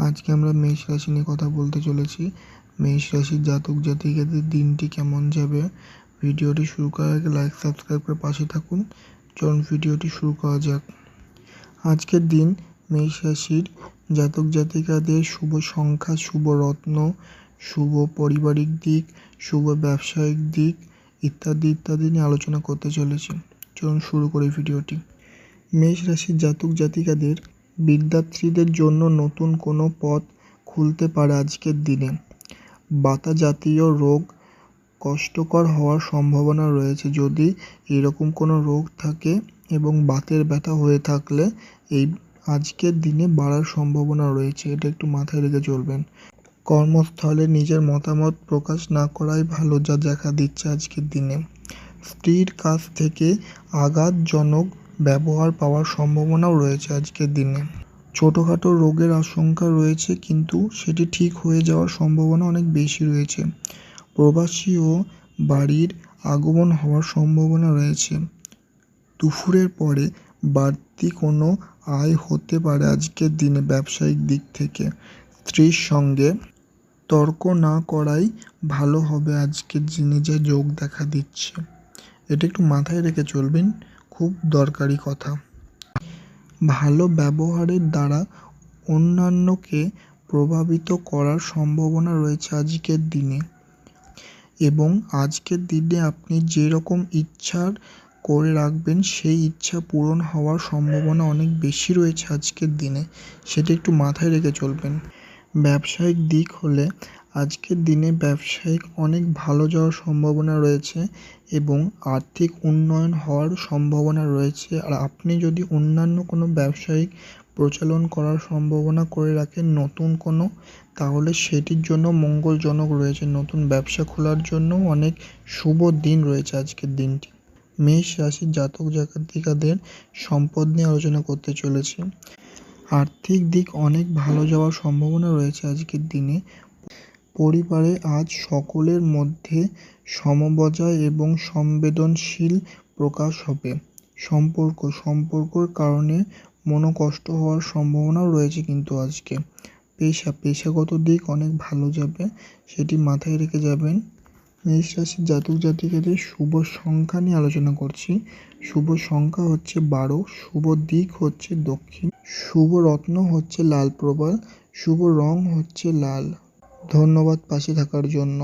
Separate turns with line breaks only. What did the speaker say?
আজকে আমরা মেষ রাশি নিয়ে কথা বলতে চলেছি। মেষ রাশির জাতক জাতিকাদের দিনটি কেমন যাবে। ভিডিওটি শুরু করার আগে লাইক সাবস্ক্রাইব করে পাশে থাকুন। চলুন ভিডিওটি শুরু করা যাক। আজকের দিন মেষ রাশির জাতক জাতিকাদের শুভ সংখ্যা, শুভ রত্ন, শুভ পারিবারিক দিক, শুভ ব্যবসায়িক দিক ইত্যাদি নিয়ে আলোচনা করতে চলেছি। চলুন শুরু করি ভিডিওটি। মেষ রাশির জাতক জাতিকাদের বিদ্যার্থীদের জন্য নতুন কোনো পথ খুলতে পারে আজকের দিনে। বাতা জাতীয় রোগ কষ্টকর হওয়ার সম্ভাবনা রয়েছে। যদি এরকম কোনো রোগ থাকে এবং বাতের ব্যথা হয়ে থাকলে এই আজকের দিনে বাড়ার সম্ভাবনা রয়েছে, এটা একটু মাথায় রেখে চলবেন। কর্মস্থলে নিজের মতামত প্রকাশ না করাই ভালো, যা দেখা দিচ্ছে আজকের দিনে। স্ত্রীর কাছ থেকে আঘাতজনক ব্যবহার পাওয়ার সম্ভাবনাও রয়েছে আজকের দিনে। ছোটোখাটো রোগের আশঙ্কা রয়েছে, কিন্তু সেটি ঠিক হয়ে যাওয়ার সম্ভাবনা অনেক বেশি রয়েছে। প্রবাসী ও বাড়ির আগমন হওয়ার সম্ভাবনা রয়েছে। দুপুরের পরে বাড়তি কোনো আয় হতে পারে আজকের দিনে ব্যবসায়িক দিক থেকে। স্ত্রীর সঙ্গে তর্ক না করাই ভালো হবে আজকের দিনে, যা যোগ দেখা দিচ্ছে। এটা একটু মাথায় রেখে চলবেন, খুব দরকারি কথা। ভালো ব্যবহারের দ্বারা অন্যান্যকে প্রভাবিত করার সম্ভাবনা রয়েছে আজকের দিনে, এবং আজকের দিনে আপনি যেরকম ইচ্ছার করে রাখবেন সেই ইচ্ছা পূরণ হওয়ার সম্ভাবনা অনেক বেশি রয়েছে আজকের দিনে, সেটা একটু মাথায় রেখে চলবেন। ব্যবসায়িক দিক হলে আজকের দিনে ব্যবসায়িক অনেক ভালো যাওয়ার সম্ভাবনা রয়েছে এবং আর্থিক উন্নয়ন হওয়ার সম্ভাবনা রয়েছে। আর আপনি যদি অন্যান্য কোনো ব্যবসায়িক প্রচলন করার সম্ভাবনা করে রাখেন নতুন কোনো, তাহলে সেটির জন্য মঙ্গলজনক রয়েছে। নতুন ব্যবসা খোলার জন্য অনেক শুভ দিন রয়েছে আজকের দিনটি। মেষ রাশির জাতক জাতিকাদের সম্পদ নিয়ে আলোচনা করতে চলেছি। আর্থিক দিক অনেক ভালো যাওয়ার সম্ভাবনা রয়েছে আজকের দিনে। পরিবারে আজ সকলের মধ্যে সমবজয় এবং সংবেদনশীল প্রকাশ হবে। সম্পর্কর কারণে মনোকষ্ট হওয়ার সম্ভাবনাও রয়েছে কিন্তু আজকে। পেশাগত দিক অনেক ভালো যাবে, সেটি মাথায় রেখে যাবেন। মেষ রাশির জাতক জাতিকাদের শুভ সংখ্যা নিয়ে আলোচনা করছি। শুভ সংখ্যা হচ্ছে 12, শুভ দিক হচ্ছে দক্ষিণ, শুভ রত্ন হচ্ছে লাল প্রবাল, শুভ রং হচ্ছে লাল। ধন্যবাদ পাশে থাকার জন্য।